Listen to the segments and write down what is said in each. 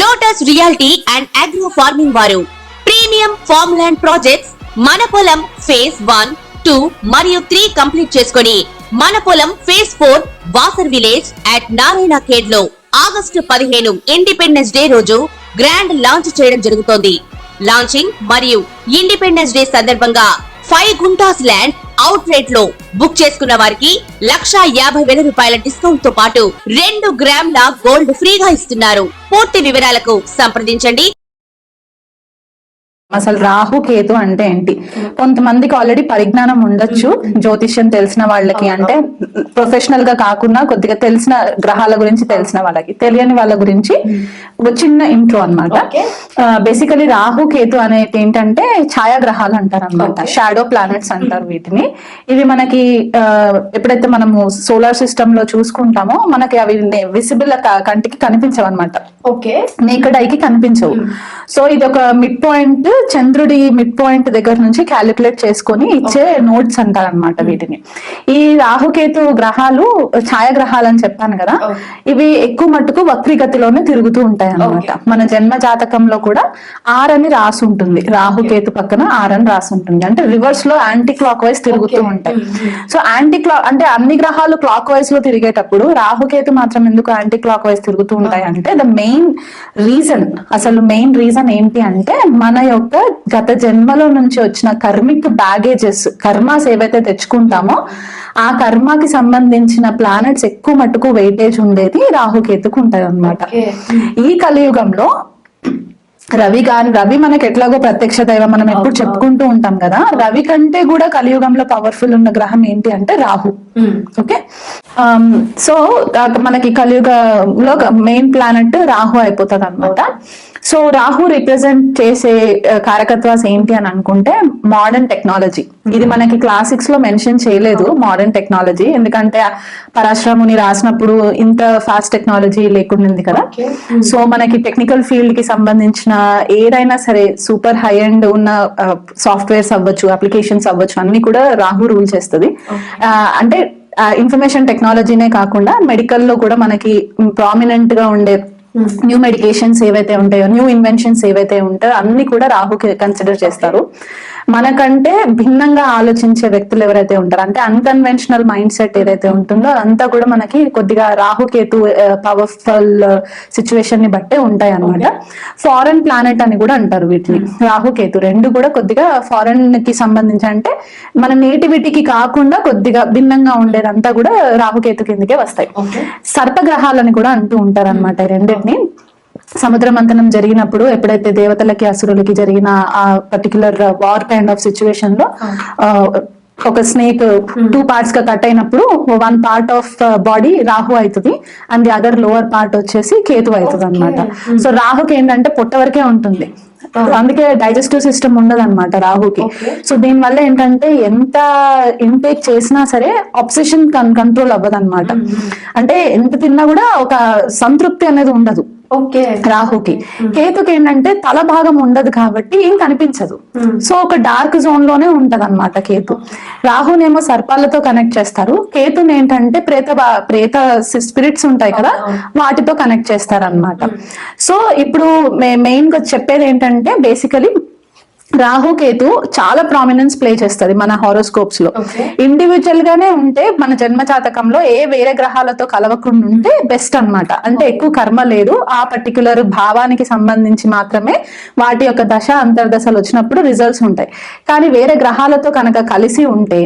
Lotus reality and agro farming వారు premium farm land projects మన పొలం ఫేజ్ 1, 2 మరియు 3 కంప్లీట్ చేసుకుని మన పొలం phase 4 Wasar village at Narayana Khed లో ఆగస్టు 15 ఇండిపెండెన్స్ డే రోజు గ్రాండ్ లాంచ్ చేయడం జరుగుతోంది. లాంచింగ్ మరియు ఇండిపెండెన్స్ డే సందర్భంగా 5 గుంటాస్ ల్యాండ్ అవుట్ రేట్ లో బుక్ చేసుకున్న వారికి 1,50,000 రూపాయల డిస్కౌంట్ తో పాటు 2 గ్రాముల గోల్డ్ ఫ్రీగా ఇస్తున్నారు. పూర్తి వివరాలకు సంప్రదించండి. అసలు రాహు కేతు అంటే ఏంటి? కొంతమందికి ఆల్రెడీ పరిజ్ఞానం ఉండొచ్చు, జ్యోతిష్యం తెలిసిన వాళ్ళకి, అంటే ప్రొఫెషనల్ గా కాకుండా కొద్దిగా తెలిసిన గ్రహాల గురించి తెలిసిన వాళ్ళకి, తెలియని వాళ్ళ గురించి చిన్న ఇంట్రో అన్నమాట. బేసికలీ రాహు కేతు అనేది ఏంటంటే ఛాయాగ్రహాలు అంటారు అనమాట, షాడో ప్లానెట్స్ అంటారు వీటిని. ఇవి మనకి ఎప్పుడైతే మనము సోలార్ సిస్టమ్ లో చూసుకుంటామో మనకి అవి విజిబుల్ కంటికి కనిపించవు అనమాట, నేకెడ్ ఐకి కనిపించవు. సో ఇది ఒక మిడ్ పాయింట్, చంద్రుడి మిడ్ పాయింట్ దగ్గర నుంచి క్యాలిక్యులేట్ చేసుకొని ఇచ్చే నోట్స్ అంటారు అనమాట వీటిని. ఈ రాహుకేతు గ్రహాలు ఛాయాగ్రహాలు అని చెప్పాను కదా, ఇవి ఎక్కువ మట్టుకు వక్రీగతిలోనే తిరుగుతూ ఉంటాయి అన్నమాట. మన జన్మ జాతకంలో కూడా ఆర్ అని రాసి ఉంటుంది, రాహుకేతు పక్కన ఆర్ అని రాసి ఉంటుంది, అంటే రివర్స్ లో యాంటీ క్లాక్ వైజ్ తిరుగుతూ ఉంటాయి. సో యాంటీ క్లాక్ అంటే అన్ని గ్రహాలు క్లాక్ వైజ్ లో తిరిగేటప్పుడు రాహుకేతు మాత్రం ఎందుకు యాంటీ క్లాక్ వైజ్ తిరుగుతూ ఉంటాయి అంటే, ద మెయిన్ రీజన్, అసలు మెయిన్ రీజన్ ఏంటి అంటే, మన యొక్క గత జన్మలో నుంచి వచ్చిన కర్మిక్ బ్యాగేజెస్, కర్మాస్ ఏవైతే తెచ్చుకుంటామో ఆ కర్మకి సంబంధించిన ప్లానెట్స్ ఎక్కువ మట్టుకు వెయిటేజ్ ఉండేది రాహుకేతుకు ఉంటది అనమాట. ఈ కలియుగంలో రవి మనకి ఎట్లాగో ప్రత్యక్ష దైవం, మనం ఎప్పుడు చెప్పుకుంటూ ఉంటాం కదా. రవి కంటే కూడా కలియుగంలో పవర్ఫుల్ ఉన్న గ్రహం ఏంటి అంటే రాహు. ఓకే, సో మనకి కలియుగంలో మెయిన్ ప్లానెట్ రాహు అయిపోతుంది అనమాట. సో రాహు రిప్రజెంట్ చేసే కారకత్వాస్ ఏంటి అని అనుకుంటే మోడర్న్ టెక్నాలజీ. ఇది మనకి క్లాసిక్స్ లో మెన్షన్ చేయలేదు మోడర్న్ టెక్నాలజీ, ఎందుకంటే పరాశరముని రాసినప్పుడు ఇంత ఫాస్ట్ టెక్నాలజీ లేకుండింది కదా. సో మనకి టెక్నికల్ ఫీల్డ్ కి సంబంధించిన ఏదైనా సరే సూపర్ హై అండ్ ఉన్న సాఫ్ట్వేర్స్ అవ్వచ్చు, అప్లికేషన్స్ అవ్వచ్చు, అన్ని కూడా రాహు రూల్ చేస్తుంది. అంటే ఇన్ఫర్మేషన్ టెక్నాలజీనే కాకుండా మెడికల్ లో కూడా మనకి ప్రామినెంట్ గా ఉండే న్యూ మెడికేషన్స్ ఏవైతే ఉంటాయో, న్యూ ఇన్వెన్షన్స్ ఏవైతే ఉంటాయో అన్ని కూడా రాహు కన్సిడర్ చేస్తారు. మనకంటే భిన్నంగా ఆలోచించే వ్యక్తులు ఎవరైతే ఉంటారో, అంటే అన్కన్వెన్షనల్ మైండ్ సెట్ ఏదైతే ఉంటుందో అదంతా కూడా మనకి కొద్దిగా రాహుకేతు పవర్ఫుల్ సిచ్యువేషన్ ని బట్టే ఉంటాయి అన్నమాట. ఫారెన్ ప్లానెట్ అని కూడా అంటారు వీటిని. రాహుకేతు రెండు కూడా కొద్దిగా ఫారెన్ కి సంబంధించి, అంటే మన నేటివిటీకి కాకుండా కొద్దిగా భిన్నంగా ఉండేదంతా కూడా రాహుకేతు కిందకే వస్తాయి. సర్పగ్రహాలని కూడా అంటూ ఉంటారు అనమాట రెండింటిని. సముద్ర మంథనం జరిగినప్పుడు ఎప్పుడైతే దేవతలకి అసురులకి జరిగిన ఆ particular war kind of situation లో ఒక స్నేక్ 2 పార్ట్స్ గా కట్ అయినప్పుడు 1 పార్ట్ ఆఫ్ బాడీ రాహు అవుతుంది and the other lower part వచ్చేసి కేతు అవుతుంది అనమాట. సో రాహుకి ఏంటంటే పొట్ట వరకే ఉంటుంది, అందుకే డైజెస్టివ్ సిస్టమ్ ఉండదు అనమాట రాహుకి. సో దీని వల్ల ఏంటంటే ఎంత ఇంటేక్ చేసినా సరే ఆబ్సెషన్ కంట్రోల్ అవ్వదు అనమాట. అంటే ఎంత తిన్నా కూడా ఒక సంతృప్తి అనేది ఉండదు రాహుకి. కేతుకి ఏంటంటే తల భాగం ఉండదు కాబట్టి ఏం కనిపించదు, సో ఒక డార్క్ జోన్ లోనే ఉంటది అనమాట కేతు. రాహునేమో సర్పాలతో కనెక్ట్ చేస్తారు, కేతుని ఏంటంటే ప్రేత స్పిరిట్స్ ఉంటాయి కదా వాటితో కనెక్ట్ చేస్తారు అనమాట. సో ఇప్పుడు మెయిన్ గా చెప్పేది ఏంటంటే, బేసికలీ రాహుకేతు చాలా ప్రామినెన్స్ ప్లే చేస్తుంది మన హారోస్కోప్స్ లో. ఇండివిజువల్ గానే ఉంటే మన జన్మ జాతకంలో వేరే గ్రహాలతో కలవకుండా ఉంటే బెస్ట్ అన్నమాట. అంటే ఎక్కువ కర్మ లేదు, ఆ పర్టికులర్ భావానికి సంబంధించి మాత్రమే వాటి యొక్క దశ అంతర్దశలు వచ్చినప్పుడు రిజల్ట్స్ ఉంటాయి. కానీ వేరే గ్రహాలతో కనుక కలిసి ఉంటే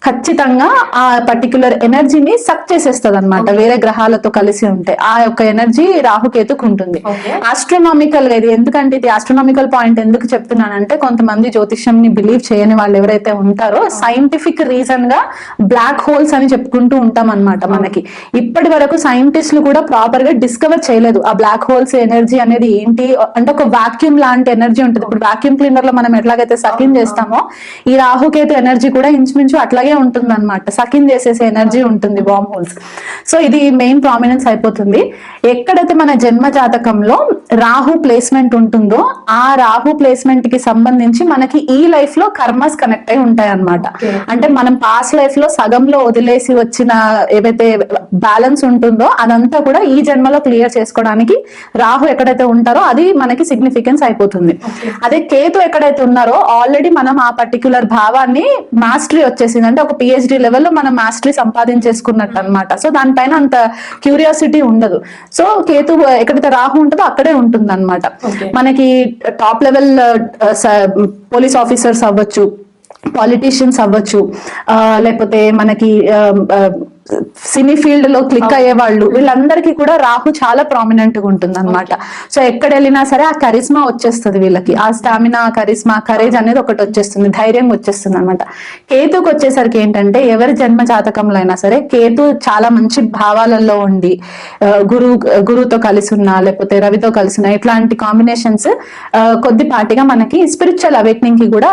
ఖచ్చితంగా ఆ పర్టికులర్ ఎనర్జీని సక్ చేసేస్తుంది అనమాట. వేరే గ్రహాలతో కలిసి ఉంటే ఆ యొక్క ఎనర్జీ రాహుకేతుకు ఉంటుంది. ఆస్ట్రోనామికల్ గా ఇది, ఎందుకంటే ఇది ఆస్ట్రోనామికల్ పాయింట్ ఎందుకు చెప్తున్నానంటే, కొంతమంది జ్యోతిష్యం ని బిలీవ్ చేయని వాళ్ళు ఎవరైతే ఉంటారో సైంటిఫిక్ రీజన్ గా బ్లాక్ హోల్స్ అని చెప్పుకుంటూ ఉంటాం అనమాట. మనకి ఇప్పటి వరకు సైంటిస్టులు కూడా ప్రాపర్ గా డిస్కవర్ చేయలేదు ఆ బ్లాక్ హోల్స్ ఎనర్జీ అనేది ఏంటి. అంటే ఒక వాక్యూమ్ లాంటి ఎనర్జీ ఉంటుంది. ఇప్పుడు వాక్యూమ్ క్లీనర్ లో మనం ఎట్లాగైతే సకిన్ చేస్తామో ఈ రాహుకేతు ఎనర్జీ కూడా ఇంచుమించు అట్లాగే ఉంటుంది అనమాట, సకిన్ చేసేసే ఎనర్జీ ఉంటుంది, వామ్ హోల్స్. సో ఇది మెయిన్ ప్రామినెన్స్ అయిపోతుంది. ఎక్కడైతే మన జన్మ జాతకంలో రాహు ప్లేస్మెంట్ ఉంటుందో ఆ రాహు ప్లేస్మెంట్ కి సంబంధించి సంబంధించి మనకి ఈ లైఫ్ లో కర్మస్ కనెక్ట్ అయి ఉంటాయి అన్నమాట. అంటే మనం పాస్ట్ లైఫ్ లో సగంలో వదిలేసి వచ్చిన ఏవైతే బ్యాలెన్స్ ఉంటుందో అదంతా కూడా ఈ జన్మలో క్లియర్ చేసుకోవడానికి రాహు ఎక్కడైతే ఉంటారో అది మనకి సిగ్నిఫికెన్స్ అయిపోతుంది. అదే కేతు ఎక్కడైతే ఉన్నారో ఆల్రెడీ మనం ఆ పర్టిక్యులర్ భావాన్ని మాస్టరీ వచ్చేసింది, అంటే ఒక పిహెచ్డి లెవెల్లో మనం మాస్టరీ సంపాదించేసుకున్నట్టు అనమాట. సో దానిపైన అంత క్యూరియాసిటీ ఉండదు. సో కేతు ఎక్కడైతే రాహు ఉంటుందో అక్కడే ఉంటుంది అనమాట. మనకి టాప్ లెవెల్ పోలీస్ ఆఫీసర్స్ అవ్వచ్చు, పాలిటీషియన్స్ అవ్వచ్చు, లేకపోతే మనకి సినీ ఫీల్డ్ లో క్లిక్ అయ్యే వాళ్ళు, వీళ్ళందరికీ కూడా రాహు చాలా ప్రామినెంట్ గా ఉంటుంది అనమాట. సో ఎక్కడ వెళ్ళినా సరే ఆ కరిస్మా వచ్చేస్తుంది వీళ్ళకి, ఆ స్టామినా, కరిస్మా, కరేజ్ అనేది ఒకటి వచ్చేస్తుంది, ధైర్యం వచ్చేస్తుంది అనమాట. కేతుకు వచ్చేసరికి ఏంటంటే ఎవరి జన్మ జాతకంలో అయినా సరే కేతు చాలా మంచి భావాలలో ఉండి గురువుతో కలిసి ఉన్నా లేకపోతే రవితో కలిసి ఉన్నా ఇట్లాంటి కాంబినేషన్స్ కొద్దిపాటిగా మనకి స్పిరిచువల్ అవేక్నింగ్ కి కూడా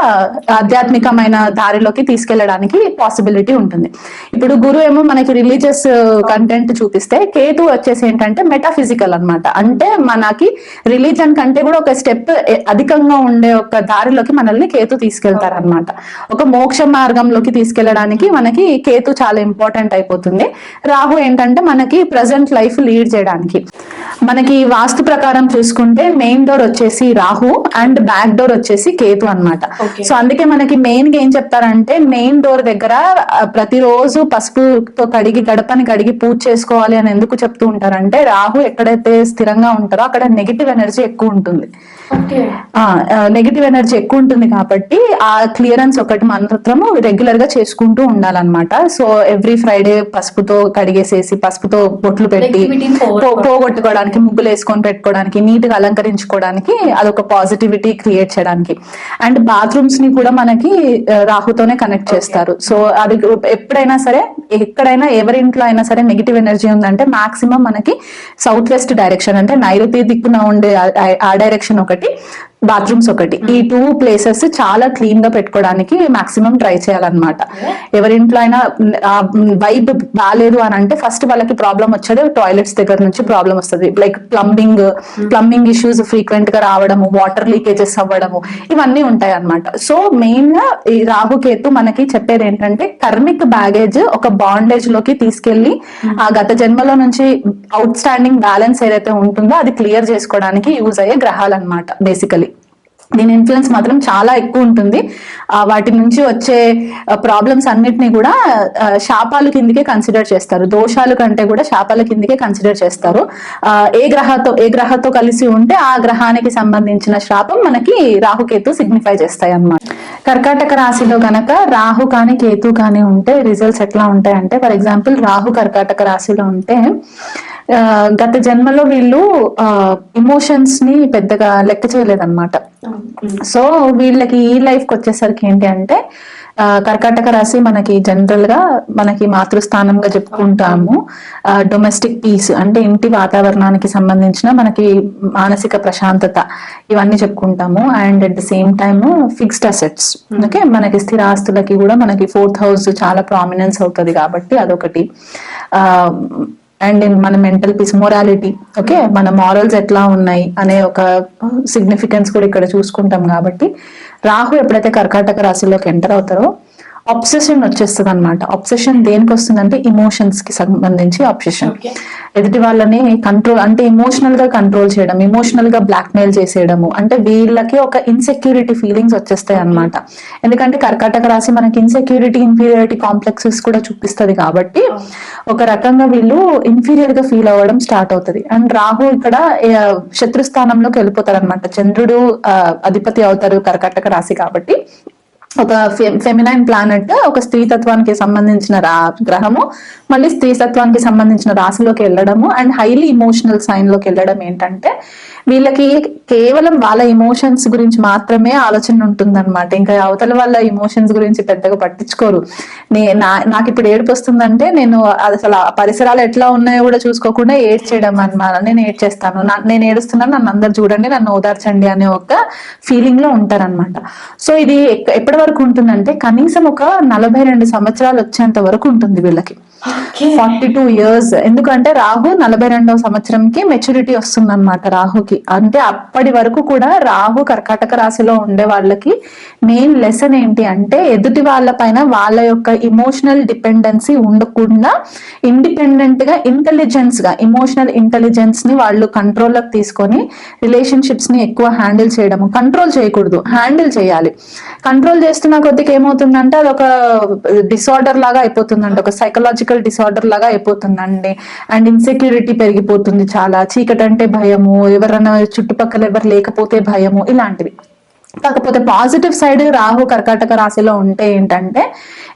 ఆధ్యాత్మికమైన దారిలోకి తీసుకెళ్లడానికి పాసిబిలిటీ ఉంటుంది. ఇప్పుడు గురువు ఏమో మనకి రిలీజియస్ కంటెంట్ చూపిస్తే కేతు వచ్చేసి ఏంటంటే మెటాఫిజికల్ అన్నమాట. అంటే మనకి రిలీజన్ కంటే కూడా ఒక స్టెప్ అధికంగా ఉండే ఒక దారిలోకి మనల్ని కేతు తీసుకెళ్తారు అనమాట. ఒక మోక్ష మార్గంలోకి తీసుకెళ్లడానికి మనకి కేతు చాలా ఇంపార్టెంట్ అయిపోతుంది. రాహు ఏంటంటే మనకి ప్రజెంట్ లైఫ్ లీడ్ చేయడానికి. మనకి వాస్తు ప్రకారం చూసుకుంటే మెయిన్ డోర్ వచ్చేసి రాహు అండ్ బ్యాక్ డోర్ వచ్చేసి కేతు అన్నమాట. సో అందుకే మనకి మెయిన్ గా ఏం చెప్తారంటే మెయిన్ డోర్ దగ్గర ప్రతిరోజు పసుపుతో కడిగి గడపని కడిగి పూజ చేసుకోవాలి అని ఎందుకు చెప్తూ ఉంటారంటే రాహు ఎక్కడైతే స్థిరంగా ఉంటారో అక్కడ నెగిటివ్ ఎనర్జీ ఎక్కువ ఉంటుంది. నెగిటివ్ ఎనర్జీ ఎక్కువ ఉంటుంది కాబట్టి ఆ క్లియరెన్స్ ఒకటి మాత్రము రెగ్యులర్ గా చేసుకుంటూ ఉండాలన్నమాట. సో ఎవ్రీ ఫ్రైడే పసుపుతో కడిగేసేసి పసుపుతో బొట్లు పెట్టి పోగొట్టుకోవడానికి, ముగ్గులు వేసుకొని పెట్టుకోవడానికి, నీట్ గా అలంకరించుకోవడానికి, అదొక పాజిటివిటీ క్రియేట్ చేయడానికి. అండ్ బాత్రూమ్స్ ని కూడా మనకి రాహుతోనే కనెక్ట్ చేస్తారు. సో అది ఎప్పుడైనా సరే ఎక్కడైనా ఎవరి ఇంట్లో అయినా సరే నెగిటివ్ ఎనర్జీ ఉందంటే మాక్సిమం మనకి సౌత్ వెస్ట్ డైరెక్షన్ అంటే నైరుతి దిక్కున ఉండే ఆ డైరెక్షన్ ఒకటి, బాత్రూమ్స్ ఒకటి, ఈ 2 ప్లేసెస్ చాలా క్లీన్ గా పెట్టుకోవడానికి మాక్సిమం ట్రై చేయాలన్నమాట. ఎవరింట్లో అయినా వైబ్ బాగాలేదు అని అంటే ఫస్ట్ వాళ్ళకి ప్రాబ్లం వచ్చేది టాయిలెట్స్ దగ్గర నుంచి ప్రాబ్లం వస్తుంది. లైక్ ప్లంబింగ్ ఇష్యూస్ ఫ్రీక్వెంట్ గా రావడము, వాటర్ లీకేజెస్ అవ్వడము, ఇవన్నీ ఉంటాయి అన్నమాట. సో మెయిన్ గా ఈ రాహుకేతు మనకి చెప్పేది ఏంటంటే కర్మిక్ బ్యాగేజ్ ఒక బాండేజ్ లోకి తీసుకెళ్లి ఆ గత జన్మలో నుంచి అవుట్ స్టాండింగ్ బ్యాలెన్స్ ఏదైతే ఉంటుందో అది క్లియర్ చేసుకోవడానికి యూజ్ అయ్యే గ్రహాలు అన్నమాట బేసికలీ. దీని ఇన్ఫ్లుయెన్స్ మాత్రం చాలా ఎక్కువ ఉంటుంది. వాటి నుంచి వచ్చే ప్రాబ్లమ్స్ అన్నిటిని కూడా శాపాలు కిందకే కన్సిడర్ చేస్తారు, దోషాల కంటే కూడా శాపాల కిందకే కన్సిడర్ చేస్తారు. ఏ గ్రహంతో కలిసి ఉంటే ఆ గ్రహానికి సంబంధించిన శాపం మనకి రాహుకేతు సిగ్నిఫై చేస్తాయి అన్నమాట. కర్కాటక రాశిలో గనక రాహు కానీ కేతు కానీ ఉంటే రిజల్ట్స్ ఎట్లా ఉంటాయి అంటే, ఫర్ ఎగ్జాంపుల్ రాహు కర్కాటక రాశిలో ఉంటే గత జన్మలో వీళ్ళు ఎమోషన్స్ ని పెద్దగా లెక్క చేయలేదన్నమాట. సో వీళ్ళకి ఈ లైఫ్ కి వచ్చేసరికి ఏంటి అంటే కర్కాటక రాశి మనకి జనరల్ గా మనకి మాతృస్థానంగా చెప్పుకుంటాము. డొమెస్టిక్ పీస్ అంటే ఇంటి వాతావరణానికి సంబంధించిన మనకి మానసిక ప్రశాంతత ఇవన్నీ చెప్పుకుంటాము. And at the same time fixed assets, okay, మనకి స్థిరాస్తులకి కూడా మనకి 4th హౌస్ చాలా ప్రామినెన్స్ అవుతుంది కాబట్టి అదొకటి. అండ్ మన మెంటల్ పీస్, మొరాలిటీ, ఓకే, మన మారల్స్ ఎట్లా ఉన్నాయి అనే ఒక సిగ్నిఫికెన్స్ కూడా ఇక్కడ చూసుకుంటాం కాబట్టి రాహు ఎప్పుడైతే కర్కాటక రాశిలోకి ఎంటర్ అవుతారో అబ్సెషన్ వచ్చేస్తుంది అనమాట. అబ్సెషన్ దేనికి వస్తుందంటే ఇమోషన్స్ కి సంబంధించి అబ్సెషన్. ఎదుటి వాళ్ళని కంట్రోల్ అంటే ఇమోషనల్ గా కంట్రోల్ చేయడం, ఇమోషనల్ గా బ్లాక్ మెయిల్ చేసేయడము, అంటే వీళ్ళకి ఒక ఇన్సెక్యూరిటీ ఫీలింగ్స్ వచ్చేస్తాయి అనమాట. ఎందుకంటే కర్కాటక రాశి మనకి ఇన్సెక్యూరిటీ, ఇన్ఫీరియారిటీ కాంప్లెక్సెస్ కూడా చూపిస్తుంది కాబట్టి ఒక రకంగా వీళ్ళు ఇన్ఫీరియర్ గా ఫీల్ అవ్వడం స్టార్ట్ అవుతుంది. అండ్ రాహు ఇక్కడ శత్రుస్థానంలోకి వెళ్ళిపోతారు అనమాట. చంద్రుడు అధిపతి అవుతారు కర్కాటక రాశి కాబట్టి ఒక ఫెమినైన్ ప్లానెట్, ఒక స్త్రీతత్వానికి సంబంధించిన గ్రహము మళ్ళీ స్త్రీతత్వానికి సంబంధించిన రాశిలోకి వెళ్ళడము అండ్ హైలీ ఇమోషనల్ సైన్ లోకి వెళ్ళడం ఏంటంటే వీళ్ళకి కేవలం వాళ్ళ ఇమోషన్స్ గురించి మాత్రమే ఆలోచన ఉంటుందన్నమాట. ఇంకా అవతల వాళ్ళ ఇమోషన్స్ గురించి పెద్దగా పట్టించుకోరు. నాకు ఇప్పుడు ఏడుపు వస్తుందంటే నేను అసలు పరిసరాలు ఎట్లా ఉన్నాయో కూడా చూసుకోకుండా ఏడ్చేయడం అన్నమాట. నేను ఏడ్చేస్తాను, నేను ఏడుస్తున్నాను, నన్ను అందరు చూడండి, నన్ను ఓదార్చండి అనే ఒక ఫీలింగ్ లో ఉంటారనమాట. సో ఇది ఎప్పటి వరకు ఉంటుందంటే కనీసం ఒక 42 సంవత్సరాలు వచ్చేంత వరకు ఉంటుంది వీళ్ళకి. 42 years. ఎందుకంటే రాహు 42వ సంవత్సరంకి మెచ్యూరిటీ వస్తుంది అనమాట రాహుకి. వాళ్ళకి, అంటే అప్పటి వరకు కూడా రాహు కర్కాటక రాశిలో ఉండే వాళ్ళకి మెయిన్ లెసన్ ఏంటి అంటే ఎదుటి వాళ్ళ పైన వాళ్ళ యొక్క ఇమోషనల్ డిపెండెన్సీ ఉండకుండా ఇండిపెండెంట్ గా ఇంటెలిజెన్స్ గా ఎమోషనల్ ఇంటెలిజెన్స్ ని వాళ్ళు కంట్రోల్లోకి తీసుకొని రిలేషన్షిప్స్ ని ఎక్కువ హ్యాండిల్ చేయడము, కంట్రోల్ చేయకూడదు, హ్యాండిల్ చేయాలి. కంట్రోల్ చేస్తున్న కొద్దిగా ఏమవుతుందంటే అది ఒక డిసార్డర్ లాగా అయిపోతుందండి, ఒక సైకలాజికల్ డిసార్డర్ లాగా అయిపోతుందండి. అండ్ ఇన్సెక్యూరిటీ పెరిగిపోతుంది, చాలా చీకటి అంటే భయము, ఎవరైనా చుట్టుపక్కల ఎవరు లేకపోతే భయము, ఇలాంటివి. కాకపోతే పాజిటివ్ సైడ్ రాహు కర్కాటక రాశిలో ఉంటే ఏంటంటే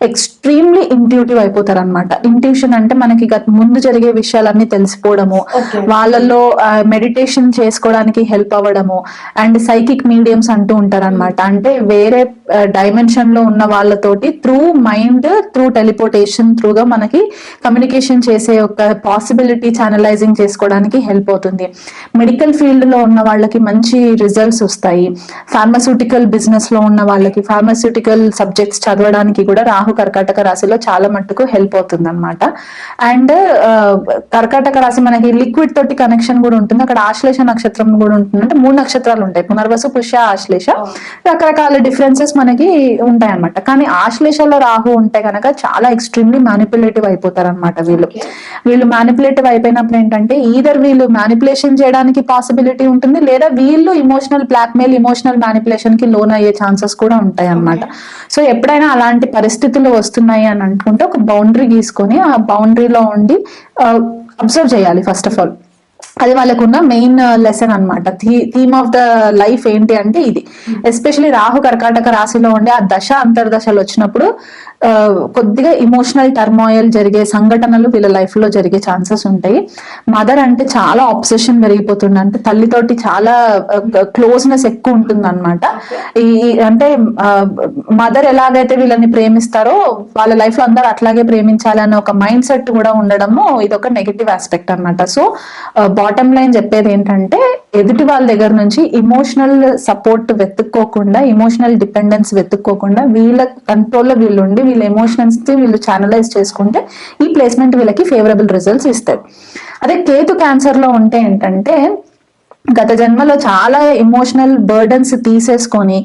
ఎక్స్ట్రీమ్లీ ఇంట్యూటివ్ అయిపోతారు అనమాట. ఇంట్యూషన్ అంటే మనకి ముందు జరిగే విషయాలన్నీ తెలిసిపోవడము, వాళ్ళల్లో మెడిటేషన్ చేసుకోవడానికి హెల్ప్ అవ్వడము, అండ్ సైకిక్ మీడియంస్ అంటూ ఉంటారు అనమాట. అంటే వేరే డైమెన్షన్ లో ఉన్న వాళ్ళతోటి త్రూ మైండ్, త్రూ టెలిపోర్టేషన్ త్రూగా మనకి కమ్యూనికేషన్ చేసే ఒక పాసిబిలిటీ ఛానలైజింగ్ చేసుకోవడానికి హెల్ప్ అవుతుంది. మెడికల్ ఫీల్డ్ లో ఉన్న వాళ్ళకి మంచి రిజల్ట్స్ వస్తాయి. ఫార్మాస్యూటికల్ బిజినెస్ లో ఉన్న వాళ్ళకి ఫార్మాస్యూటికల్ సబ్జెక్ట్స్ చదవడానికి కూడా రాహు కర్కాటక రాశిలో చాలా మట్టుకు హెల్ప్ అవుతుంది అనమాట. అండ్ కర్కాటక రాశి మనకి లిక్విడ్ తోటి కనెక్షన్ కూడా ఉంటుంది. అక్కడ ఆశ్లేష నక్షత్రం కూడా ఉంటుంది. అంటే 3 నక్షత్రాలు ఉంటాయి, పునర్వసు, పుష్య, ఆశ్లేష. రకరకాల డిఫరెన్సెస్ మనకి ఉంటాయి అనమాట. కానీ ఆశ్లేషలో రాహు ఉంటే కనుక చాలా ఎక్స్ట్రీమ్లీ మ్యానిపులేటివ్ అయిపోతారు అనమాట. వీళ్ళు మ్యానిపులేటివ్ అయిపోయినప్పుడు ఏంటంటే ఈధర్ వీళ్ళు మ్యానిపులేషన్ చేయడానికి పాసిబిలిటీ ఉంటుంది, లేదా వీళ్ళు ఇమోషనల్ బ్లాక్మెయిల్, ఇమోషనల్ మ్యానిపులేషన్ కి లోన్ అయ్యే ఛాన్సెస్ కూడా ఉంటాయి అన్నమాట. సో ఎప్పుడైనా అలాంటి పరిస్థితులు వస్తున్నాయి అని అనుకుంటే ఒక బౌండరీ గీసుకొని ఆ బౌండరీలో ఉండి అబ్జర్వ్ చేయాలి ఫస్ట్ ఆఫ్ ఆల్. అది వాళ్ళకున్న మెయిన్ లెసన్ అనమాట. థీమ్ ఆఫ్ ద లైఫ్ ఏంటి అంటే ఇది. ఎస్పెషలీ రాహు కర్కాటక రాశిలో ఉండే ఆ దశ అంతర్దశలు వచ్చినప్పుడు కొద్దిగా ఇమోషనల్ టర్మాయిల్ జరిగే సంఘటనలు వీళ్ళ లైఫ్ లో జరిగే ఛాన్సెస్ ఉంటాయి. మదర్ అంటే చాలా ఆబ్సెషన్ పెరిగిపోతుంది, అంటే తల్లితోటి చాలా క్లోజ్నెస్ ఎక్కువ ఉంటుంది అనమాట. అంటే మదర్ ఎలాగైతే వీళ్ళని ప్రేమిస్తారో వాళ్ళ లైఫ్ లో అందరూ అట్లాగే ప్రేమించాలి అనే ఒక మైండ్ సెట్ కూడా ఉండడము ఇది ఒక నెగటివ్ ఆస్పెక్ట్ అనమాట. సో బాటమ్ లైన్ చెప్పేది ఏంటంటే ఎదుటి వాళ్ళ దగ్గర నుంచి ఇమోషనల్ సపోర్ట్ వెతుక్కోకుండా, ఇమోషనల్ డిపెండెన్స్ వెతుక్కోకుండా వీళ్ళ కంట్రోల్లో వీళ్ళు ఉండి వీళ్ళ ఎమోషనల్స్ వీళ్ళు ఛానలైజ్ చేసుకుంటే ఈ ప్లేస్మెంట్ వీళ్ళకి ఫేవరబుల్ రిజల్ట్స్ ఇస్తాయి. అదే కేతు క్యాన్సర్ లో ఉంటే ఏంటంటే గత జన్మలో చాలా ఎమోషనల్ బర్డన్స్ తీసేసుకొని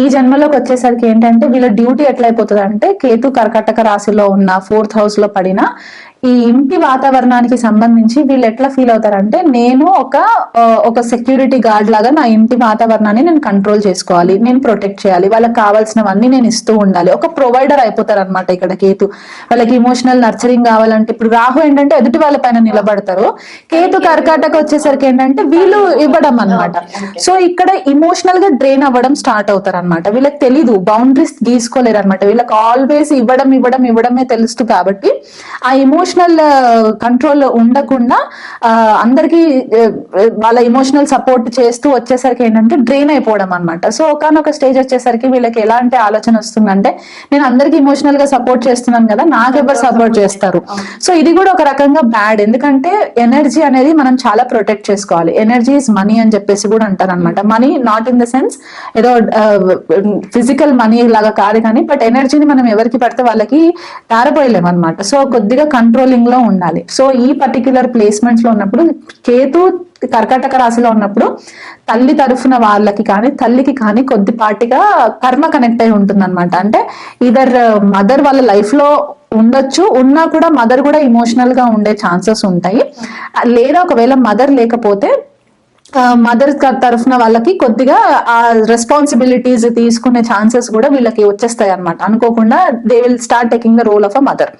ఈ జన్మలోకి వచ్చేసరికి ఏంటంటే వీళ్ళ డ్యూటీ ఎట్లయిపోతుంది అంటే కేతు కర్కాటక రాశిలో ఉన్న 4th హౌస్ లో పడిన ఈ ఇంటి వాతావరణానికి సంబంధించి వీళ్ళు ఎట్లా ఫీల్ అవుతారంటే నేను ఒక సెక్యూరిటీ గార్డ్ లాగా నా ఇంటి వాతావరణాన్ని నేను కంట్రోల్ చేసుకోవాలి, నేను ప్రొటెక్ట్ చేయాలి, వాళ్ళకి కావాల్సినవన్నీ నేను ఇస్తూ ఉండాలి. ఒక ప్రొవైడర్ అయిపోతారు అనమాట ఇక్కడ కేతు. వాళ్ళకి ఇమోషనల్ నర్చరింగ్ కావాలంటే ఇప్పుడు రాహు ఏంటంటే ఎదుటి వాళ్ళ పైన నిలబడతారు, కేతు కర్కాటక వచ్చేసరికి ఏంటంటే వీళ్ళు ఇవ్వడం అనమాట. సో ఇక్కడ ఇమోషనల్ గా డ్రైన్ అవ్వడం స్టార్ట్ అవుతారు అనమాట. వీళ్ళకి తెలీదు, బౌండరీస్ గీసుకోలేరు అనమాట. వీళ్ళకి ఆల్వేస్ ఇవ్వడమే తెలుసు కాబట్టి ఆ ఇమోషనల్ కంట్రోల్ ఉండకుండా అందరికి వాళ్ళ ఇమోషనల్ సపోర్ట్ చేస్తూ వచ్చేసరికి ఏంటంటే డ్రైన్ అయిపోవడం అనమాట. సో ఒకనొక స్టేజ్ వచ్చేసరికి వీళ్ళకి ఎలాంటి ఆలోచన వస్తుందంటే నేను అందరికి ఇమోషనల్ గా సపోర్ట్ చేస్తున్నాను కదా, నాకెవరు సపోర్ట్ చేస్తారు. సో ఇది కూడా ఒక రకంగా బ్యాడ్, ఎందుకంటే ఎనర్జీ అనేది మనం చాలా ప్రొటెక్ట్ చేసుకోవాలి. ఎనర్జీ ఇస్ మనీ అని చెప్పేసి కూడా అంటారు అనమాట. Money not in the sense ఏదో ఫిజికల్ మనీ లాగా కాదు కానీ, బట్ ఎనర్జీని మనం ఎవరికి పడితే వాళ్ళకి తారపోయలేం అనమాట. సో కొద్దిగా కంట్రోలింగ్ లో ఉండాలి. సో ఈ పర్టిక్యులర్ ప్లేస్మెంట్స్ లో ఉన్నప్పుడు కేతు కర్కాటక రాశిలో ఉన్నప్పుడు తల్లి తరఫున వాళ్ళకి కానీ తల్లికి కానీ కొద్దిపాటిగా కర్మ కనెక్ట్ అయి ఉంటుంది అనమాట. అంటే ఇదర్ మదర్ వాళ్ళ లైఫ్ లో ఉండొచ్చు, ఉన్నా కూడా మదర్ కూడా ఇమోషనల్ గా ఉండే ఛాన్సెస్ ఉంటాయి. లేదా ఒకవేళ మదర్ లేకపోతే మదర్ తరఫున వాళ్ళకి కొద్దిగా ఆ రెస్పాన్సిబిలిటీస్ తీసుకునే ఛాన్సెస్ కూడా వీళ్ళకి వచ్చేస్తాయి అనమాట. అనుకోకుండా they will start taking the role of a mother.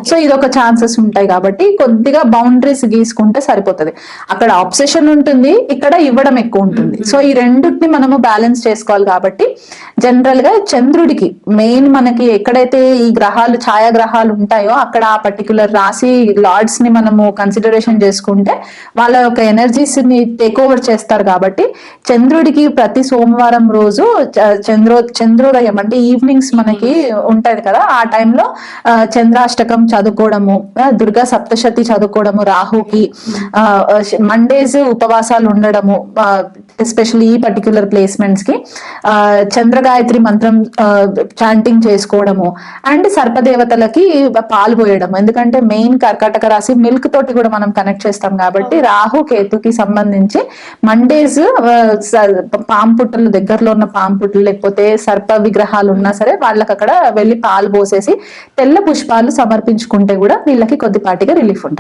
So ఇదొక ఛాన్సెస్ ఉంటాయి కాబట్టి కొద్దిగా బౌండరీస్ గీసుకుంటే సరిపోతుంది. అక్కడ ఆబ్సెషన్ ఉంటుంది, ఇక్కడ ఇవ్వడం ఎక్కువ ఉంటుంది. సో ఈ రెండింటిని మనము బ్యాలెన్స్ చేసుకోవాలి. కాబట్టి జనరల్ గా చంద్రుడికి మెయిన్ మనకి ఎక్కడైతే ఈ గ్రహాలు ఛాయాగ్రహాలు ఉంటాయో అక్కడ ఆ పర్టికులర్ రాశి లార్డ్స్ ని మనము కన్సిడరేషన్ చేసుకుంటే వాళ్ళ యొక్క ఎనర్జీస్ ని టేక్ ఓవర్ చేస్తారు. కాబట్టి చంద్రుడికి ప్రతి సోమవారం రోజు చంద్రోదయం అంటే ఈవినింగ్స్ మనకి ఉంటది కదా, ఆ టైంలో చంద్రాష్టకం చదువుకోవడము, దుర్గా సప్తశతి చదువుకోవడము, రాహుకి మండేస్ ఉపవాసాలు ఉండడము, ఎస్పెషల్లీ ఈ పర్టిక్యులర్ ప్లేస్మెంట్స్ కి చంద్రగాయత్రి మంత్రం చాంటింగ్ చేసుకోవడము, అండ్ సర్పదేవతలకి పాలు పోయడం. ఎందుకంటే మెయిన్ కర్కాటక రాశి మిల్క్ తోటి కూడా మనం కనెక్ట్ చేస్తాం కాబట్టి రాహు కేతుకి సంబంధించి మండేస్ పాము పుట్టలు దగ్గరలో ఉన్న పాము పుట్టలు లేకపోతే సర్ప విగ్రహాలు ఉన్నా సరే వాళ్ళకి అక్కడ వెళ్ళి పాలు పోసేసి తెల్ల పుష్పాలు సమర్పించుకుంటే కూడా వీళ్ళకి కొద్దిపాటిగా రిలీఫ్ ఉంటుంది.